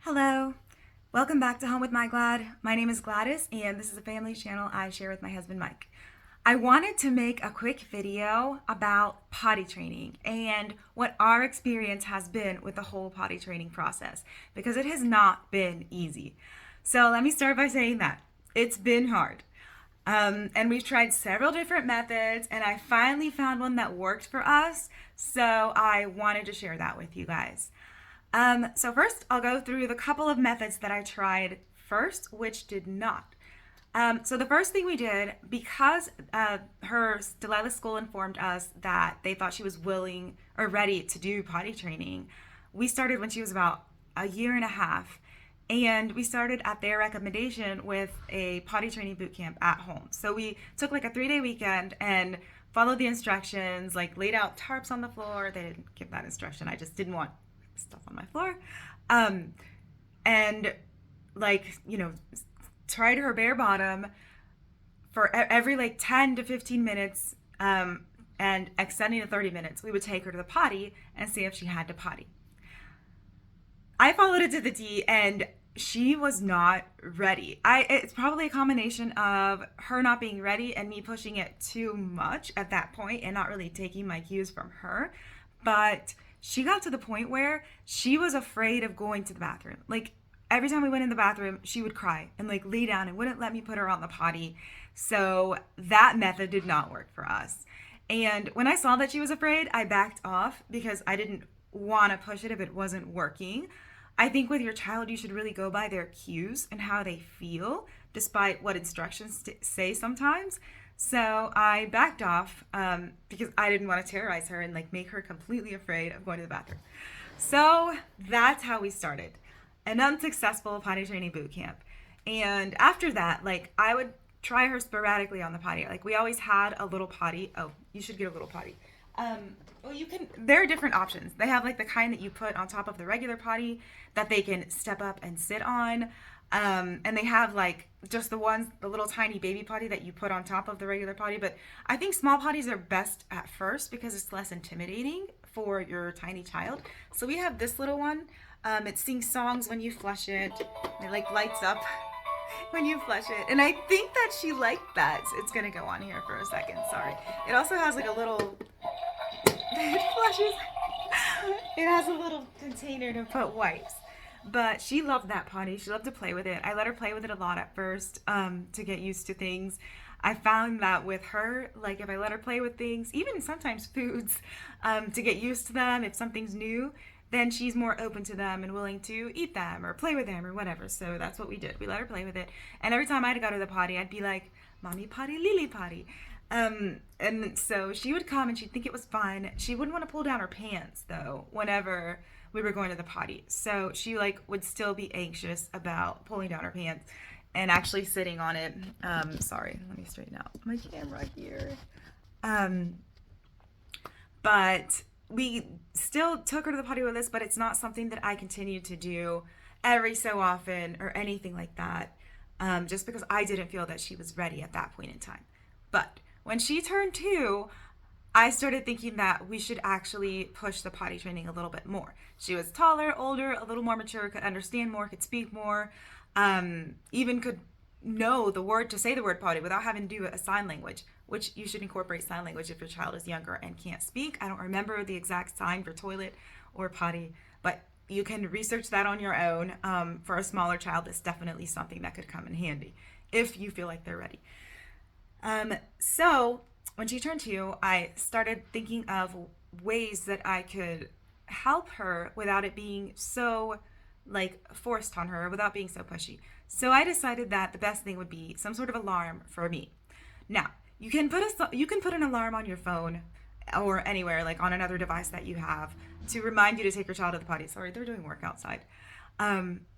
Hello, welcome back to Home with My Glad. My name is Gladys, and this is a family channel I share with my husband Mike. I wanted to make a quick video about potty training and what our experience has been with the whole potty training process because it has not been easy. So let me start by saying that it's been hard. And we've tried several different methods, and I finally found one that worked for us. So I wanted to share that with you guys. So first, I'll go through the couple of methods that I tried first, which did not. So the first thing we did, because Delilah's school informed us that they thought she was willing or ready to do potty training, we started when she was about a year and a half. And we started at their recommendation with a potty training boot camp at home. So we took like a 3-day weekend and followed the instructions, like laid out tarps on the floor. They didn't give that instruction. I just didn't want stuff on my floor. And like, tried her bare bottom for every like 10 to 15 minutes, and extending to 30 minutes. We would take her to the potty and see if she had to potty. I followed it to the T, and she was not ready. It's probably a combination of her not being ready and me pushing it too much at that point and not really taking my cues from her. But she got to the point where she was afraid of going to the bathroom. Like every time we went in the bathroom, she would cry and like lay down and wouldn't let me put her on the potty. So that method did not work for us. And when I saw that she was afraid, I backed off because I didn't want to push it if it wasn't working. I think with your child, you should really go by their cues and how they feel, despite what instructions say sometimes. So I backed off because I didn't want to terrorize her and like make her completely afraid of going to the bathroom. So that's how we started. An unsuccessful potty training boot camp. And after that, like I would try her sporadically on the potty. Like we always had a little potty. Oh, you should get a little potty. Well, there are different options. They have like the kind that you put on top of the regular potty that they can step up and sit on. And they have like just the little tiny baby potty that you put on top of the regular potty. But I think small potties are best at first because it's less intimidating for your tiny child. So we have this little one. It sings songs when you flush it. It like lights up when you flush it. And I think that she liked that. It's gonna go on here for a second, sorry. It also has like a little, it flushes. It has a little container to put wipes. But she loved that potty. She loved to play with it. I let her play with it a lot at first to get used to things. I found that with her, like if I let her play with things, even sometimes foods, to get used to them, if something's new, then she's more open to them and willing to eat them or play with them or whatever. So that's what we did. We let her play with it. And every time I'd go to the potty, I'd be like, Mommy potty, Lily potty. And so she would come and she'd think it was fun. She wouldn't want to pull down her pants though, whenever we were going to the potty. So she like would still be anxious about pulling down her pants and actually sitting on it. Sorry, let me straighten out my camera here. But we still took her to the potty with us, but it's not something that I continue to do every so often or anything like that, just because I didn't feel that she was ready at that point in time. But when she turned 2, I started thinking that we should actually push the potty training a little bit more. She was taller, older, a little more mature, could understand more, could speak more, even could know the word to say the word potty without having to do a sign language, which you should incorporate sign language if your child is younger and can't speak. I don't remember the exact sign for toilet or potty, but you can research that on your own. For a smaller child, it's definitely something that could come in handy if you feel like they're ready. So when she turned 2, I started thinking of ways that I could help her without it being so like forced on her, without being so pushy. So I decided that the best thing would be some sort of alarm for me. Now, you can put an alarm on your phone or anywhere, like on another device that you have, to remind you to take your child to the potty. Sorry, they're doing work outside.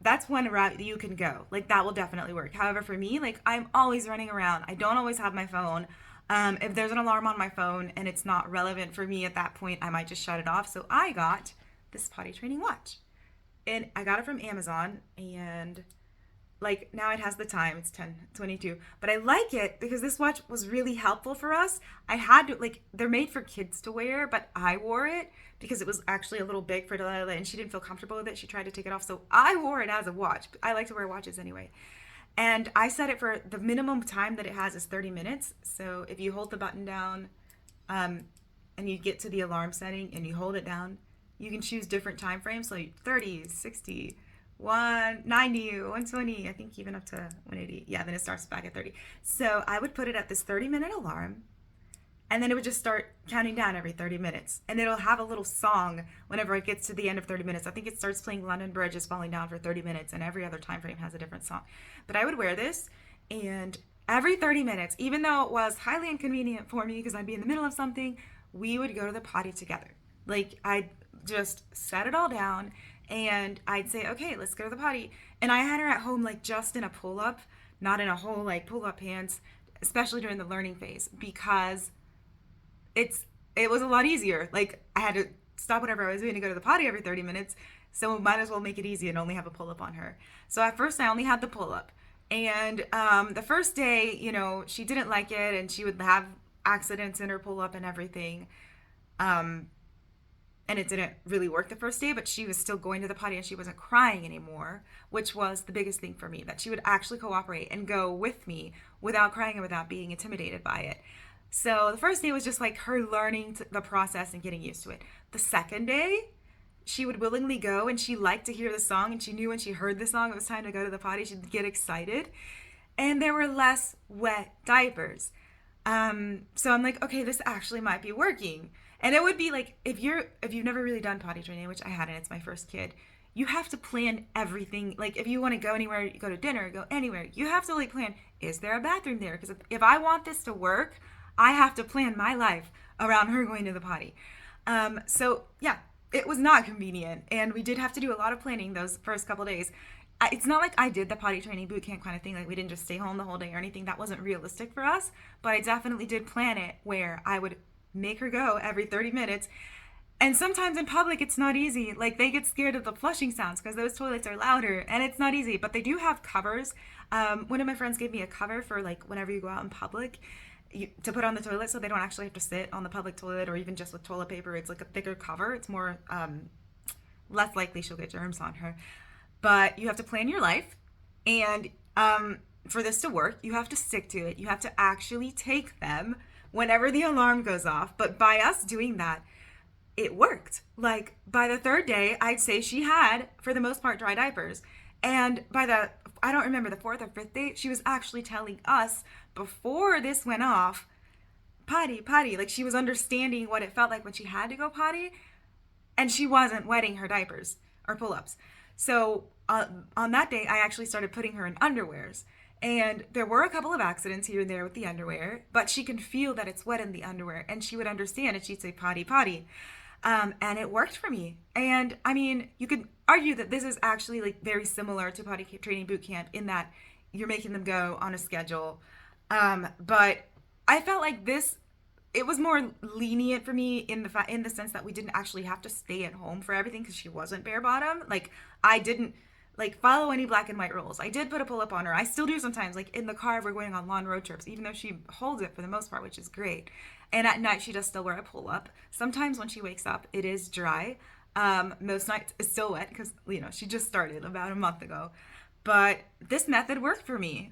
That's one route you can go. Like that will definitely work. However, for me, like I'm always running around. I don't always have my phone. If there's an alarm on my phone and it's not relevant for me at that point, I might just shut it off. So I got this potty training watch. And I got it from Amazon, and like now it has the time, it's 10:22, but I like it because this watch was really helpful for us. I had to, like, they're made for kids to wear, but I wore it because it was actually a little big for Delilah and she didn't feel comfortable with it. She tried to take it off, so I wore it as a watch. I like to wear watches anyway. And I set it for the minimum time that it has is 30 minutes. So if you hold the button down, and you get to the alarm setting and you hold it down, you can choose different time frames, like 30, 60, 190, 120, I think even up to 180. Yeah, then it starts back at 30. So I would put it at this 30-minute alarm, and then it would just start counting down every 30 minutes. And it'll have a little song whenever it gets to the end of 30 minutes. I think it starts playing London Bridge is Falling Down for 30 minutes, and every other time frame has a different song. But I would wear this, and every 30 minutes, even though it was highly inconvenient for me because I'd be in the middle of something, we would go to the potty together. Like, I'd just set it all down, and I'd say, okay, let's go to the potty. And I had her at home, like, just in a pull-up, not in a whole, like, pull-up pants, especially during the learning phase, because it was a lot easier. Like, I had to stop whatever I was doing to go to the potty every 30 minutes, so might as well make it easy and only have a pull-up on her. So at first I only had the pull-up. And the first day, you know, she didn't like it, and she would have accidents in her pull-up and everything. And it didn't really work the first day, but she was still going to the potty and she wasn't crying anymore, which was the biggest thing for me, that she would actually cooperate and go with me without crying and without being intimidated by it. So the first day was just like her learning the process and getting used to it. The second day, she would willingly go, and she liked to hear the song, and she knew when she heard the song it was time to go to the potty, she'd get excited. And there were less wet diapers. So I'm like, okay, this actually might be working. And it would be like, if you've never really done potty training, which I hadn't, it's my first kid, you have to plan everything. Like, if you want to go anywhere, you go to dinner, go anywhere, you have to like plan, is there a bathroom there? Because if I want this to work, I have to plan my life around her going to the potty. So yeah, it was not convenient, and we did have to do a lot of planning those first couple days. It's not like I did the potty training boot camp kind of thing, like we didn't just stay home the whole day or anything. That wasn't realistic for us, but I definitely did plan it where I would make her go every 30 minutes. And sometimes in public it's not easy. Like, they get scared of the flushing sounds because those toilets are louder, and it's not easy, but they do have covers. One of my friends gave me a cover for like whenever you go out in public, to put on the toilet, so they don't actually have to sit on the public toilet or even just with toilet paper. It's like a thicker cover. It's more less likely she'll get germs on her. But you have to plan your life, and for this to work, you have to stick to it. You have to actually take them whenever the alarm goes off. But by us doing that, it worked. Like, by the third day, I'd say she had, for the most part, dry diapers. And by the, I don't remember, the fourth or fifth day, she was actually telling us before this went off, potty, potty. Like, she was understanding what it felt like when she had to go potty, and she wasn't wetting her diapers or pull-ups. So on that day, I actually started putting her in underwears. And there were a couple of accidents here and there with the underwear, but she can feel that it's wet in the underwear, and she would understand, and she'd say potty, potty. And it worked for me. And I mean, you could argue that this is actually like very similar to potty training boot camp in that you're making them go on a schedule. But I felt like this, it was more lenient for me in the sense that we didn't actually have to stay at home for everything because she wasn't bare bottom. Like, I didn't like follow any black and white rules. I did put a pull up on her. I still do sometimes, like in the car if we're going on long road trips, even though she holds it for the most part, which is great. And at night she does still wear a pull up. Sometimes when she wakes up, it is dry. Most nights it's still wet because, you know, she just started about a month ago. But this method worked for me.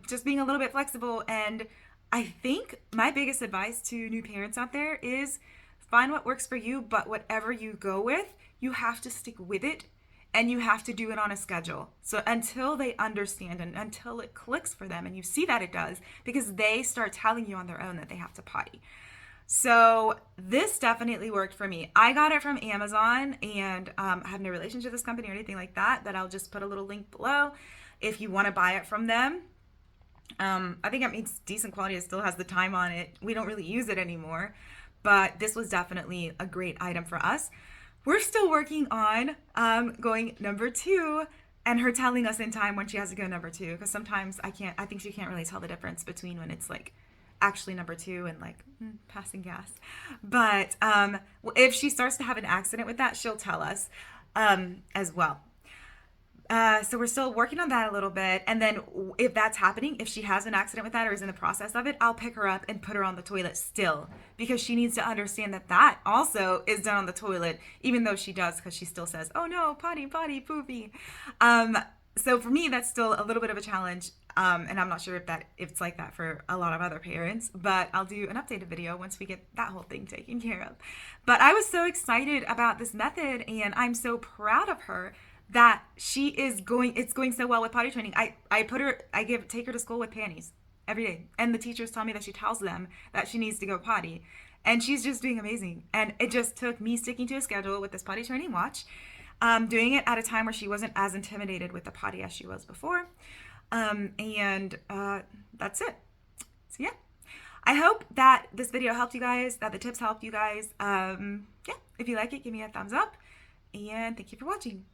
Just being a little bit flexible. And I think my biggest advice to new parents out there is find what works for you, but whatever you go with, you have to stick with it, and you have to do it on a schedule. So until they understand and until it clicks for them, and you see that it does, because they start telling you on their own that they have to potty. So this definitely worked for me. I got it from Amazon, and I have no relationship with this company or anything like that, but I'll just put a little link below if you want to buy it from them. I think it's decent quality. It still has the time on it. We don't really use it anymore, but this was definitely a great item for us. We're still working on going number 2, and her telling us in time when she has to go number 2, because sometimes I think she can't really tell the difference between when it's like actually number 2 and like passing gas. But if she starts to have an accident with that, she'll tell us as well. So we're still working on that a little bit. And then if that's happening, if she has an accident with that or is in the process of it, I'll pick her up and put her on the toilet still, because she needs to understand that that also is done on the toilet, even though she does, because she still says, oh no, potty, potty, poopy. So for me, that's still a little bit of a challenge. And I'm not sure if it's like that for a lot of other parents, but I'll do an updated video once we get that whole thing taken care of. But I was so excited about this method, and I'm so proud of her that it's going so well with potty training. Take her to school with panties every day. And the teachers tell me that she tells them that she needs to go potty. And she's just doing amazing. And it just took me sticking to a schedule with this potty training watch, doing it at a time where she wasn't as intimidated with the potty as she was before. That's it. So yeah, I hope that this video helped you guys, that the tips helped you guys. Yeah, if you like it, give me a thumbs up, and thank you for watching.